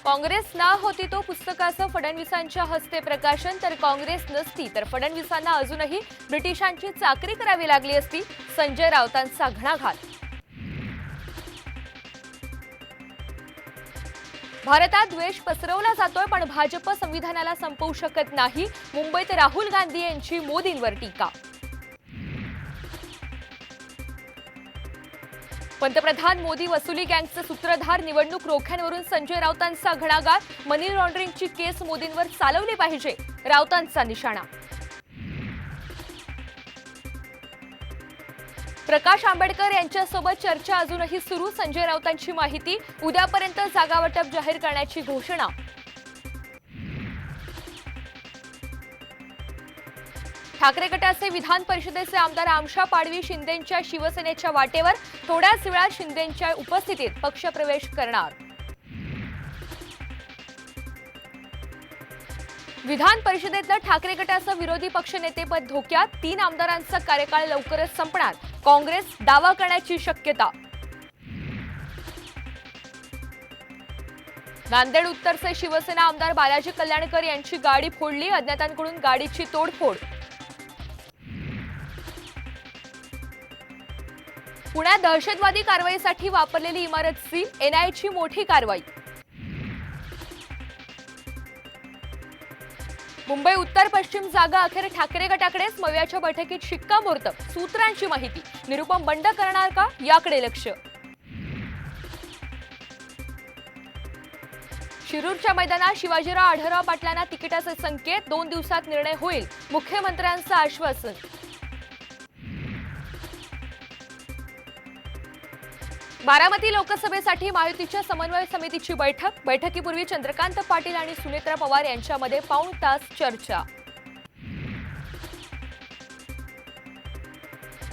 काँग्रेस ना होती तो पुस्तकाचं फडणवीसांच्या हस्ते प्रकाशन, तर काँग्रेस नसती तर फडणवीसांना अजूनही ब्रिटिशांची चाकरी करावी लागली असती. संजय राऊतांचा घणाघात. भारतात द्वेष पसरवला जातोय, पण भाजप संविधानाला संपवू शकत नाही. मुंबईत राहुल गांधी यांची मोदींवर टीका. पंतप्रधान मोदी वसुली गँगचे सूत्रधार, निवडणूक रोख्यांवरून संजय राऊतांचा घणाघात. मनी लॉन्ड्रिंगची केस मोदींवर चालवली पाहिजे, राऊतांचा निशाणा. प्रकाश आंबेडकर यांच्यासोबत चर्चा अजूनही सुरू. संजय राऊतांची माहिती, उद्यापर्यंत जागावाटप जाहीर करण्याची घोषणा. ठाकरे गटाचे विधान परिषदेचे आमदार आमशा पाडवी शिंदेंच्या शिवसेनेच्या वाटेवर. थोड्याच वेळात शिंदेंच्या उपस्थितीत पक्षप्रवेश करणार. विधान परिषदेतलं ठाकरे गटाचं विरोधी पक्षनेतेपद धोक्यात. 3 आमदारांचा कार्यकाळ लवकरच संपणार. काँग्रेस दावा करण्याची शक्यता. नांदेड उत्तरचे शिवसेना आमदार बालाजी कल्याणकर यांची गाडी फोडली. अज्ञातांकडून गाडीची तोडफोड. पुण्यात दहशतवादी कारवाईसाठी वापरलेली इमारत सील. एनआयएची मोठी कारवाई. मुंबई उत्तर पश्चिम जागा अखेर ठाकरे गटाकडेच. मवियाच्या बैठकीत शिक्कामोर्तब. सूत्रांची माहिती, निरुपम बंड करणार का, याकडे लक्ष. शिरूरच्या मैदानात शिवाजीराव आढळराव पाटलांना तिकिटाचे संकेत. 2 दिवसात निर्णय होईल, मुख्यमंत्र्यांचं आश्वासन. बारामती लोकसभेसाठी महायुतीच्या समन्वय समितीची बैठक. बैठकीपूर्वी चंद्रकांत पाटील आणि सुनेत्रा पवार यांच्यामध्ये पाऊण तास चर्चा.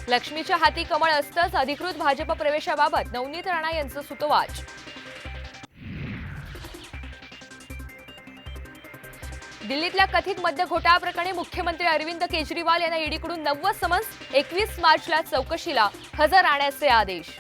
लक्ष्मीच्या हाती कमळ असतंच, अधिकृत भाजप प्रवेशाबाबत नवनीत राणा यांचं सुतोवाच. दिल्लीतल्या कथित मद्य घोटाळ्याप्रकरणी मुख्यमंत्री अरविंद केजरीवाल यांना ईडीकडून 90 समन्स. 21 मार्चला चौकशीला हजर राहण्याचे आदेश.